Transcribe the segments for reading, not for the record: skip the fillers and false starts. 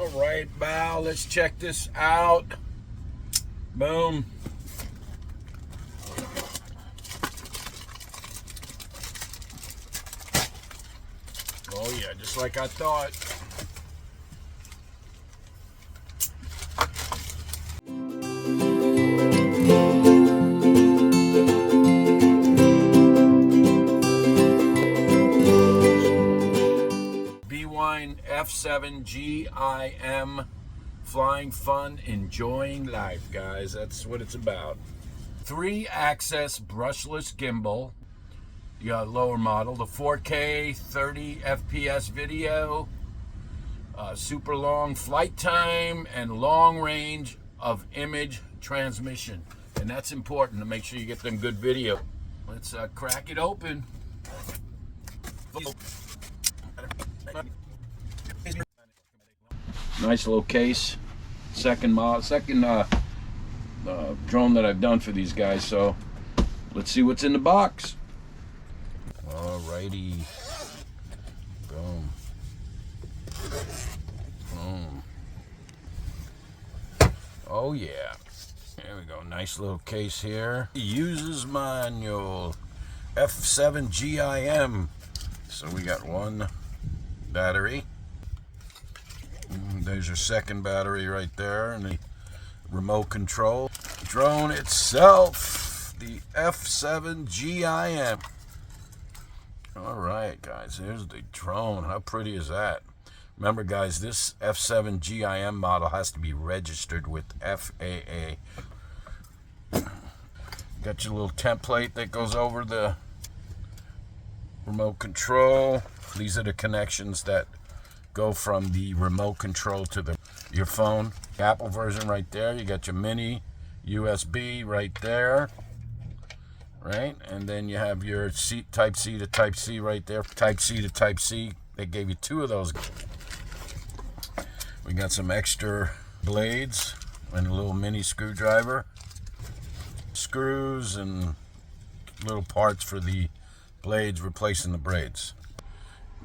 All right, bow, let's check this out. Boom. Oh yeah, just like I thought. BWINE F7GIM, flying fun, enjoying life, guys. That's what it's about. 3-axis brushless gimbal. You got a lower model, the 4K 30 FPS video, super long flight time, and long range of image transmission. And that's important to make sure you get them good video. Let's crack it open. Nice little case. Second drone that I've done for these guys. So let's see what's in the box. Alrighty. Boom. Boom. Oh yeah. There we go. Nice little case here. Uses manual. F7GIM. So we got one battery. There's your second battery right there, and the remote control. Drone itself, the F7GIM. All right, guys, here's the drone. How pretty is that? Remember, guys, this F7GIM model has to be registered with FAA. Got your little template that goes over the remote control. These are the connections that go from the remote control to your phone. Apple version right there. You got your mini USB right there. Right, and then you have your Type C to Type C right there. Type C to Type C. They gave you 2 of those. We got some extra blades and a little mini screwdriver. Screws and little parts for the blades, replacing the braids.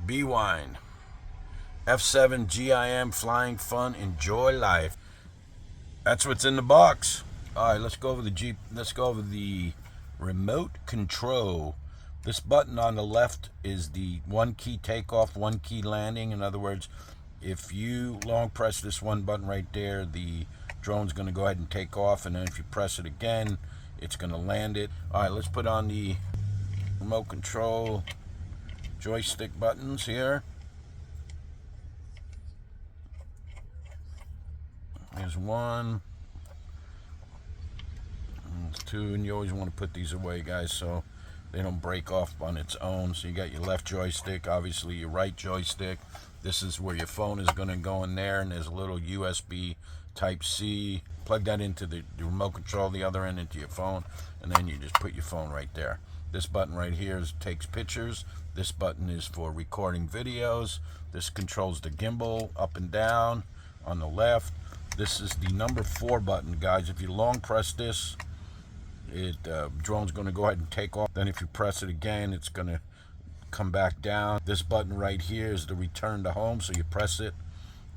BWINE F7GIM, flying fun, enjoy life. That's what's in the box. All right, let's go over the remote control. This button on the left is the 1-key takeoff, 1-key landing. In other words, if you long press this one button right there, the drone's going to go ahead and take off, and then if you press it again, it's going to land it. All right, let's put on the remote control joystick buttons here. There's 1, there's 2, and you always want to put these away, guys, so they don't break off on its own. So you got your left joystick, obviously your right joystick. This is where your phone is going to go in there, and there's a little USB Type C. Plug that into the remote control, the other end into your phone, and then you just put your phone right there. This button right here takes pictures. This button is for recording videos. This controls the gimbal up and down on the left. This is the number 4 button, guys. If you long press this, drone's going to go ahead and take off. Then if you press it again, it's going to come back down. This button right here is the return to home. So you press it,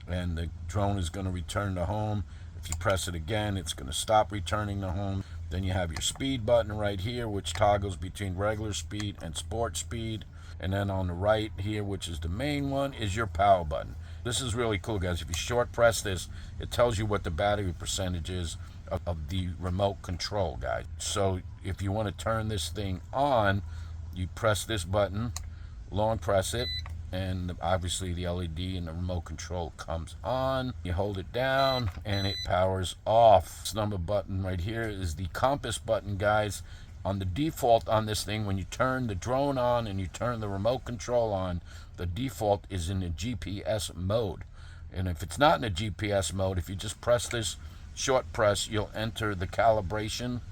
and the drone is going to return to home. If you press it again, it's going to stop returning to home. Then you have your speed button right here, which toggles between regular speed and sport speed. And then on the right here, which is the main one, is your power button. This is really cool, guys. If you short press this, it tells you what the battery percentage is of the remote control, guys. So if you want to turn this thing on, you press this button, long press it, and obviously the LED and the remote control comes on. You hold it down and it powers off. This number button right here is the compass button, guys. On the default on this thing, when you turn the drone on and you turn the remote control on, the default is in the GPS mode. And if it's not in the GPS mode, if you just press this short press, you'll enter the calibration.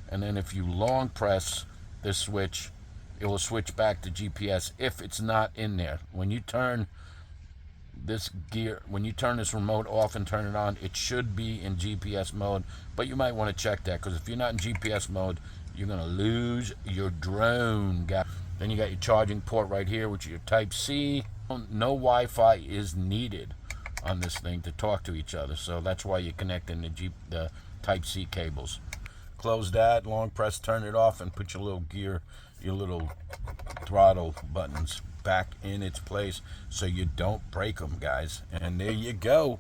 And then if you long press this switch, it will switch back to GPS if it's not in there. When you turn this remote off and turn it on, it should be in GPS mode, but you might want to check that, because if you're not in GPS mode, you're going to lose your drone, guys. Then you got your charging port right here, which is your Type C. No Wi-Fi is needed. on this thing to talk to each other. So that's why you're connecting the Type-C cables. Close that, long press, turn it off, and put your little gear, your little throttle buttons back in its place so you don't break them, guys. And there you go.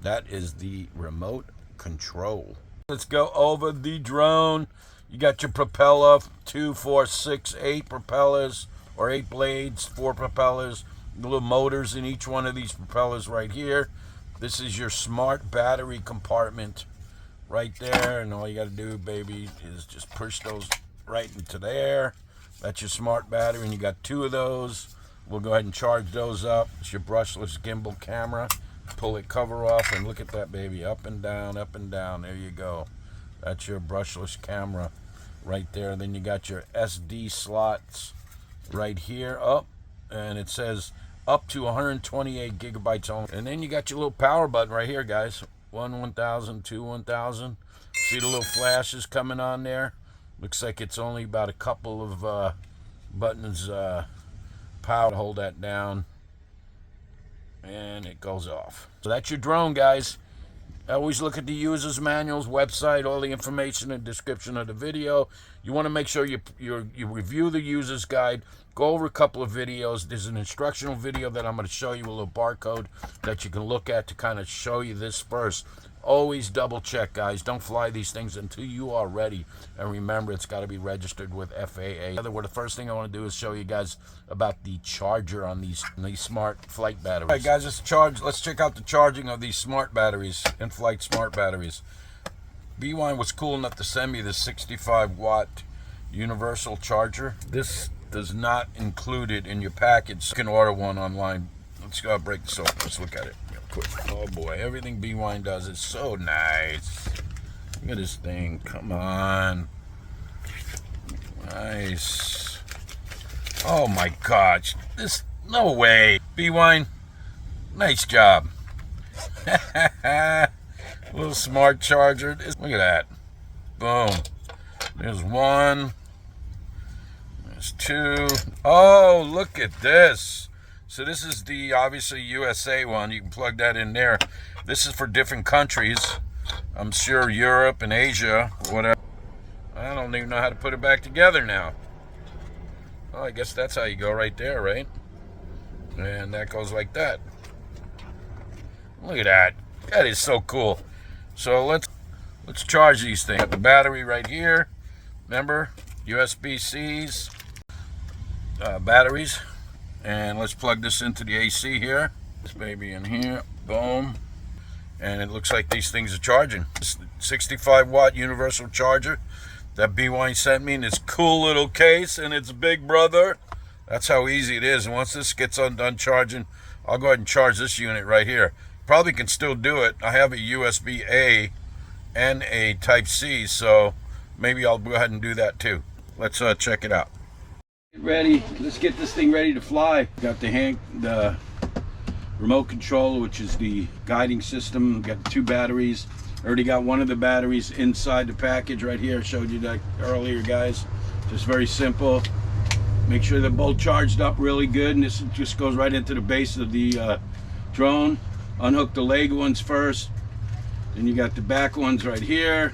That is the remote control. Let's go over the drone. You got your propeller, 2, 4, 6, 8 propellers, or 8 blades, 4 propellers, little motors in each one of these propellers right here. This is your smart battery compartment right there, and all you got to do, baby, is just push those right into there. That's your smart battery, and you got 2 of those. We'll go ahead and charge those up. It's your brushless gimbal camera. Pull it cover off, and look at that, baby, up and down, up and down. There you go. That's your brushless camera right there. Then you got your SD slots right here up, and it says up to 128 gigabytes only. And then you got your little power button right here, guys. 1,000, 2, 1,000. See the little flashes coming on there? Looks like it's only about a couple of buttons power to hold that down, and it goes off. So that's your drone, guys. Always look at the user's manuals, website, all the information and description of the video. You want to make sure you review the user's guide. Go over a couple of videos. There's an instructional video that I'm going to show you, a little barcode that you can look at to kind of show you this first. Always double check, guys. Don't fly these things until you are ready. And remember, it's got to be registered with FAA. The first thing I want to do is show you guys about the charger on these smart flight batteries. All right, guys, let's check out the charging of these smart batteries, in-flight smart batteries. BWINE was cool enough to send me this 65-watt universal charger. This does not include it in your package. You can order one online. Let's go break this open. Let's look at it real quick. Oh boy, everything BWINE does is so nice. Look at this thing. Come on. Nice. Oh my gosh. No way. BWINE, nice job. Little smart charger. Look at that. Boom. There's 1. There's 2. Oh, look at this. So this is the obviously USA one. You can plug that in there. This is for different countries. I'm sure Europe and Asia, whatever. I don't even know how to put it back together now. Oh, I guess that's how you go right there, right? And that goes like that. Look at that. That is so cool. So let's charge these things. Got the battery right here. Remember, USB-C's batteries. And let's plug this into the AC here. This baby in here. Boom. And it looks like these things are charging. 65-watt universal charger that BWINE sent me in this cool little case, and it's big brother. That's how easy it is. And once this gets done charging, I'll go ahead and charge this unit right here. Probably can still do it. I have a USB-A and a Type-C, so maybe I'll go ahead and do that too. Let's check it out. Get ready. Let's get this thing ready to fly. Got the remote control, which is the guiding system. Got 2 batteries. Already got one of the batteries inside the package right here. I showed you that earlier, guys. Just very simple. Make sure they're both charged up really good, and this just goes right into the base of the drone. Unhook the leg ones first, then you got the back ones right here,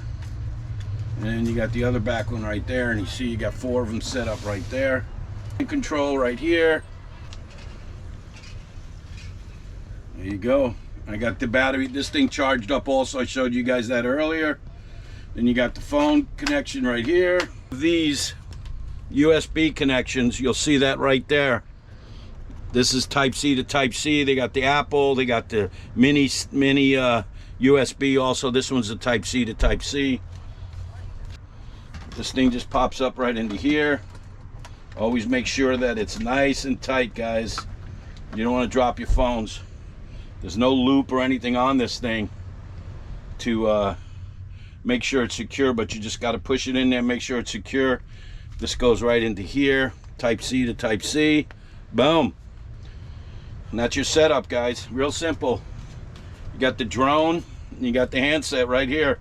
and then you got the other back one right there, and you see you got 4 of them set up right there. Control right here. There you go. I got the battery, this thing charged up also. I showed you guys that earlier. Then you got the phone connection right here. These USB connections, you'll see that right there. This is Type-C to Type-C. They got the Apple, they got the mini USB also. This one's the Type-C to Type-C. This thing just pops up right into here. Always make sure that it's nice and tight, guys. You don't want to drop your phones. There's no loop or anything on this thing to make sure it's secure, but you just got to push it in there, make sure it's secure. This goes right into here, Type-C to Type-C. Boom. And that's your setup, guys. Real simple. You got the drone, and you got the handset right here.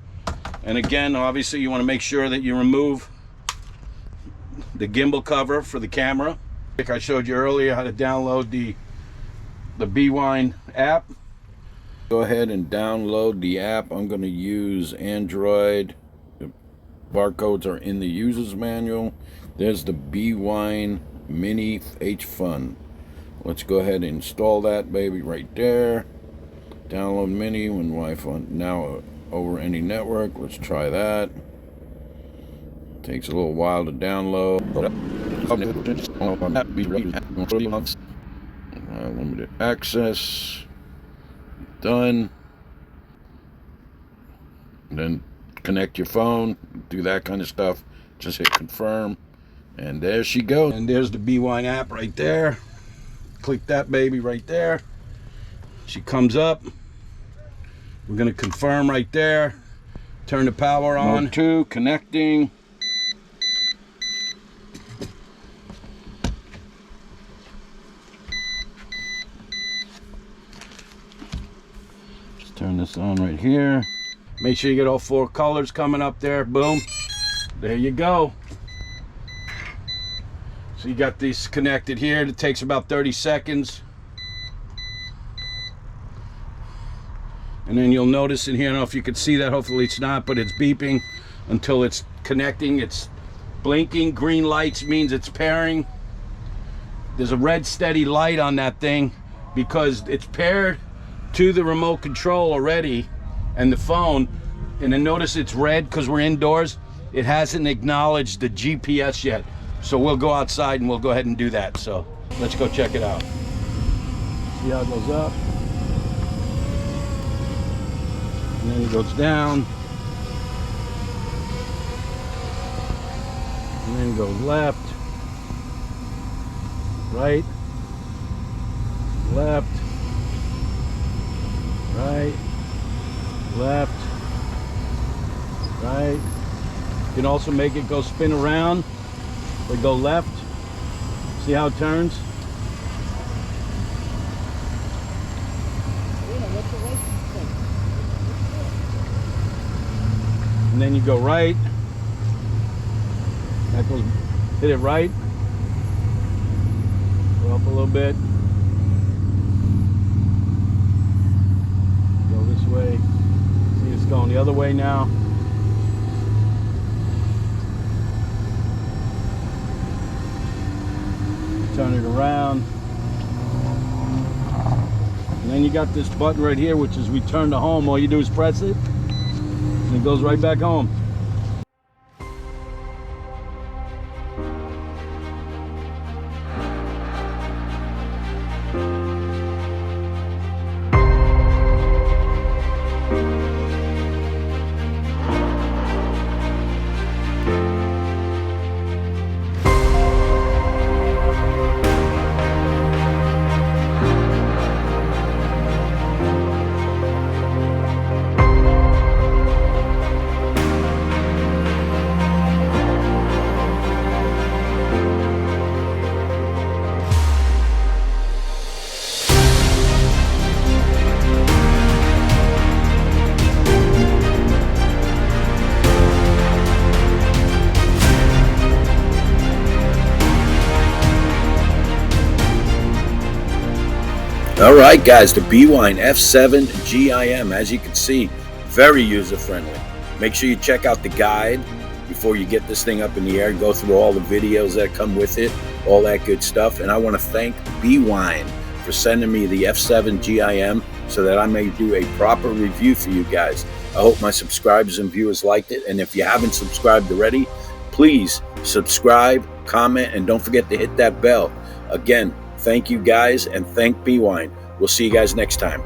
And again, obviously you want to make sure that you remove the gimbal cover for the camera. Like I showed you earlier how to download the BWINE app. Go ahead and download the app. I'm going to use Android. The barcodes are in the user's manual. There's the BWINE Mini H7GIM. Let's go ahead and install that baby right there. Download Mini when Wi-Fi now over any network. Let's try that. Takes a little while to download. Limited access. Done. And then connect your phone. Do that kind of stuff. Just hit confirm. And there she goes. And there's the BWINE app right there. Click that baby right there. She comes up. We're going to confirm right there. Turn the power on. Mode 2, connecting. Just turn this on right here. Make sure you get all 4 colors coming up there. Boom. There you go. So you got this connected here. It takes about 30 seconds. And then you'll notice in here, I don't know if you can see that, hopefully it's not, but it's beeping until it's connecting. It's blinking. Green lights means it's pairing. There's a red steady light on that thing because it's paired to the remote control already and the phone. And then notice it's red because we're indoors. It hasn't acknowledged the GPS yet. So we'll go outside and we'll go ahead and do that. So let's go check it out. See how it goes up. And then it goes down. And then it goes left, right, left, right, left, right. You can also make it go spin around or go left. See how it turns? And then you go right. That goes, hit it right. Go up a little bit. Go this way. See, it's going the other way now. Turn it around. And then you got this button right here, which is return to home. All you do is press it. And it goes right back home. Alright guys, the BWINE F7GIM, as you can see, very user friendly. Make sure you check out the guide before you get this thing up in the air. Go through all the videos that come with it, all that good stuff. And I want to thank BWINE for sending me the F7GIM so that I may do a proper review for you guys. I hope my subscribers and viewers liked it. And if you haven't subscribed already, please subscribe, comment, and don't forget to hit that bell. Again, thank you guys, and thank BWINE. We'll see you guys next time.